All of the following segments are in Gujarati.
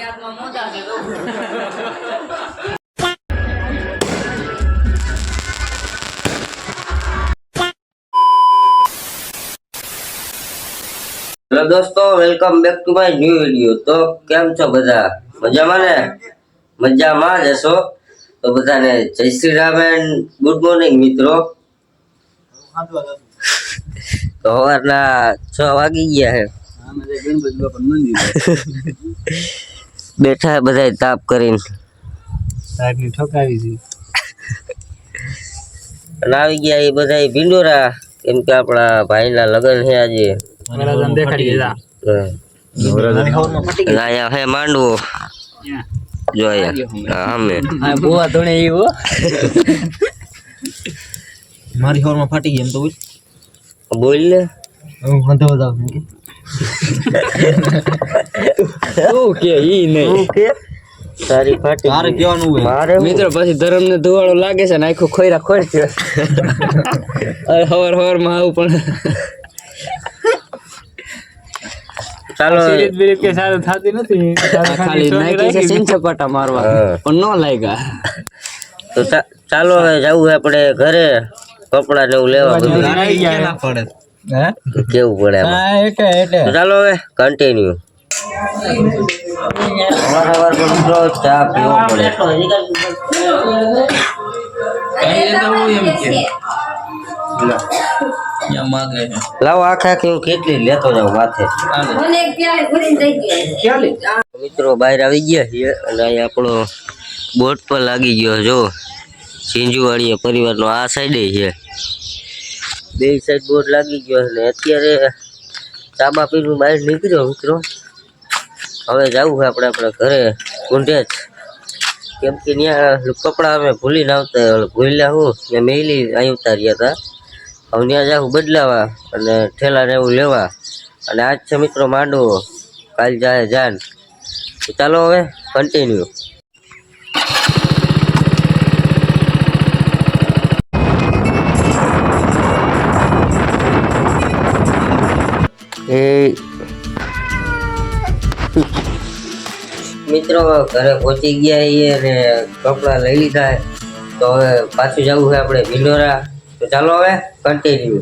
હેલો દોસ્તો, welcome back to my new video. તો કેમ છો બધા? મજામાં ને? મજામાં જ હશો તો બધાને જય Shri Ram and good morning મિત્રો। તો સવારના 6 વાગી ગયા છે। બેઠા બધા તાપ કરીને ઠોકાવી છે આવી ગયા એ બધા ભીંડોરા, કેમ કે આપણા ભાઈના લગ્ન છે આજે। હે માંડવો મારી હોર માં ફાટી ગઈ એમ તો બોલ ને તારી ફાટી મારે કેવાનું હોય મારે મિત્રો પછી ધરમ ને ધુવાળો લાગે છે ને આખું ખોયરા ખોર છે હવાર હવાર માં આવું પણ ચાલો કે સારું થાતી નથી ખાલી નાખી છે સિંહ ચપાટા મારવા પણ નો લાગ્યા તો ચાલો હવે જવું આપણે ઘરે કપડા ને એવું લેવા બધું કેવું પડે તો ચાલો હવે કન્ટિન્યુ સવાર મિત્રો ચા પીવો પડે લાવો આખી હું કેટલી લેતો જાઉં માથે મિત્રો બહાર આવી ગયા છીએ અને અહીંયા આપણો બોટ પર લાગી ગયો જો સિંજુવાડી પરિવારનો આ સાઈડે છે બે સાઈડ બોટ લાગી ગયો અને અત્યારે ચાબા પીને બહાર નીકળ્યો મિત્રો હવે જવું છે આપણે આપણા ઘરે ઊંઢે જ કેમ કે ત્યાં કપડાં અમે ભૂલીને આવતા ભૂલ્યા હું ને મેલી અહીં ઉતાર્યા હતા હવે ત્યાં જાઉં બદલાવા અને ઠેલા ને એવું લેવા અને આજ છે મિત્રો માંડવો કાલ જાય જાન તો ચાલો હવે કન્ટિન્યુ એ મિત્રો ઘરે પહોંચી ગયા છીએ અને કપડા લઈ લીધા તો હવે પાછું જવું છે આપણે ભીંડોરા તો ચાલો હવે કન્ટિન્યુ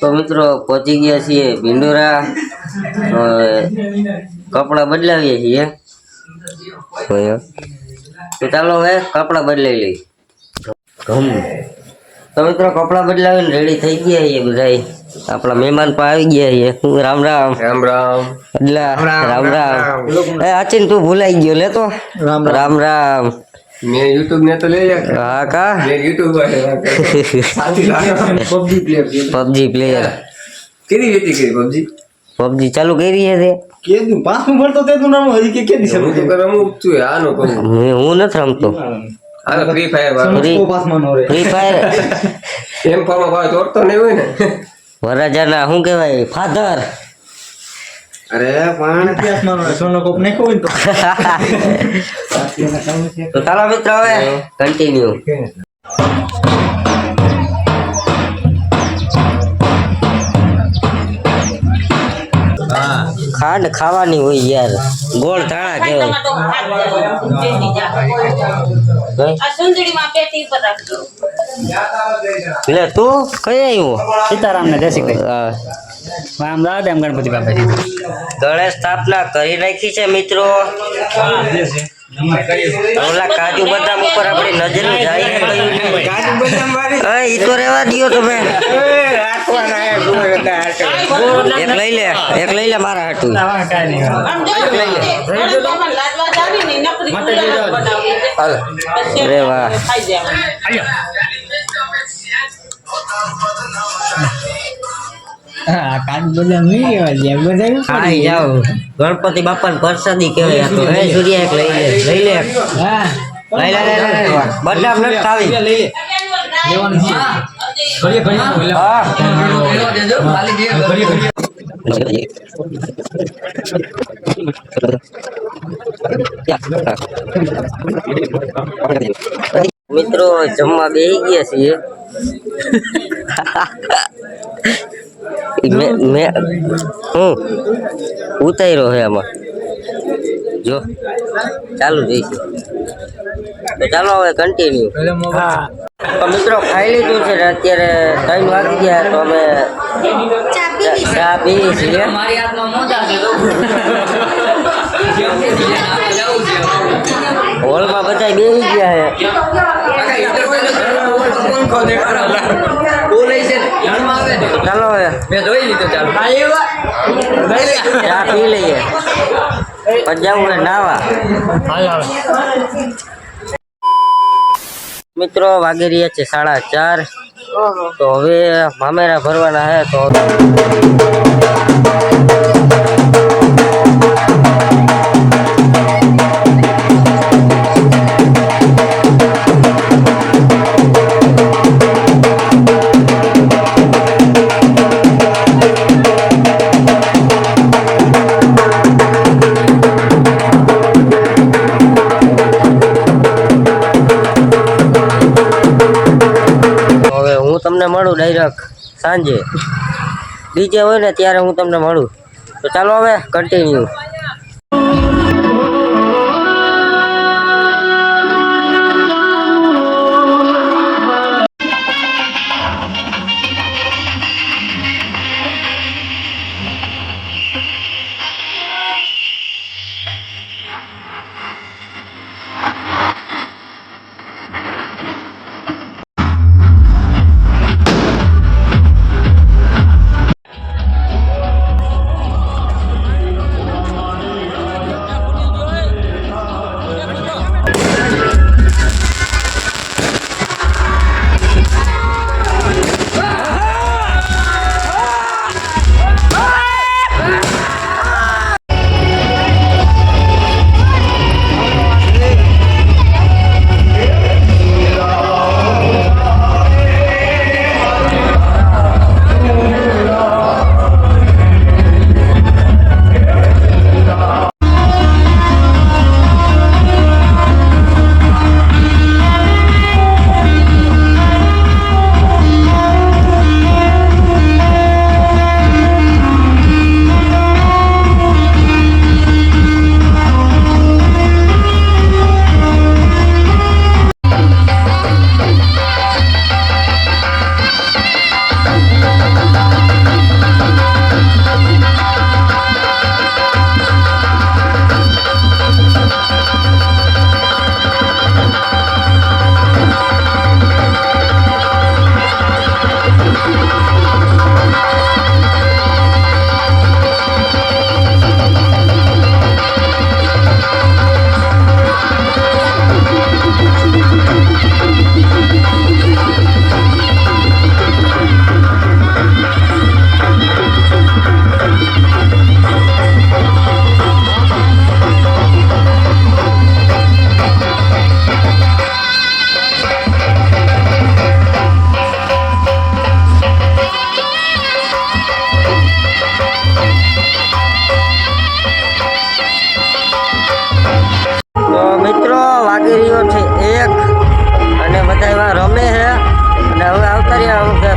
તો મિત્રો પહોંચી ગયા છીએ ભીંડોરા કપડા બદલાવીએ છીએ તો ચાલો હવે કપડા બદલાવી લઈ તો મિત્રો કપડા બદલાવીને રેડી થઈ ગયા છીએ બધા આપણા મહેમાન પણ આવી ગયા છે રામ રામ રામ રામ રામ રામ એ આચીન તું ભૂલાઈ ગયો લે તો રામ રામ રામ मैं YouTube ने तो ले लिया हाँ का मैं YouTube पर पबजी प्लेयर कितनी वेती की पबजी पबजी चालू करी है ते કે તું પાસ માં ભરતો તે તું નામ હજી કે કેદી હું તો રમું છું આનો કહું હું નથી રમતો આ ફ્રી ફાયર પાસ માં નો રે ફ્રી ફાયર એમ ફોર્મ માં તોડતો નહીં હોય ને વરાજાના શું કહેવાય ફાધર અરે પણ પાસ માં નો સોનો કોપ નાખ્યો હોય તો ચાલો મિત્રો હવે કન્ટિન્યુ ખાંડ ખાવાની હોય યાર ગોળ ધાણા કેવાય લે તું કઈ આવ્યો સીતારામ ને જય શ્રી કૃષ્ણ રામ રામ એમ ગણપતિ બાપા ગણેશ સ્થાપના કરી નાખી છે મિત્રો ઓલા કાજુ બદામ ઉપર આપણી નજર જાય ઈ તો રેવા દો તમે એક લઈ લે મારા હાટું રે વાહ ગણપતિ બાપા ને પ્રસાદી કહેવાય તો હે સૂર્યા એક લઈ લે બદામ નથી ખાવી મિત્રો જમવા બેસી ગયા છીએ. મેં હું ઉતાર્યો છે આમાં જો ચાલુ જઈશું. તો ચાલો હવે કન્ટિન્યુ. તો મિત્રો ખાઈ લીધું છે ને અત્યારે 3 વાગી ગયા તો અમે ચા પીવી છીએ. હોલમાં બધા બેસી ગયા છે. ચાલો હવે ચા પી લઈએ પછી જવું નાવા. મિત્રો વાગી રહ્યા છે 4:30. તો હવે મામેરા ભરવાના છે. તો તમને મળું ડાયરેક્ટ સાંજે. ડીજે હોય ને ત્યારે હું તમને મળું. તો ચાલો હવે કન્ટિન્યુ.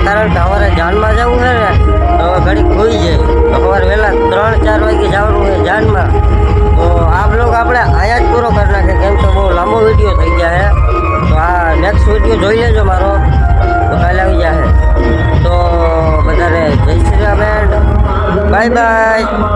કારણ કે અમારે જાનમાં જવું છે ને તો ઘડીક ખોઈ જાય તો સવારે વહેલા 3-4 વાગે જવાનું છે જાનમાં. તો આ બ્લોગ આપણે અહીંયા જ પૂરો કરી નાખે કેમ કે બહુ લાંબો વિડીયો થઈ ગયા છે. તો આ નેક્સ્ટ વિડીયો જોઈ લેજો મારો, તો કાલે આવી જાય. તો બધાને જય શ્રી રામ, બાય બાય.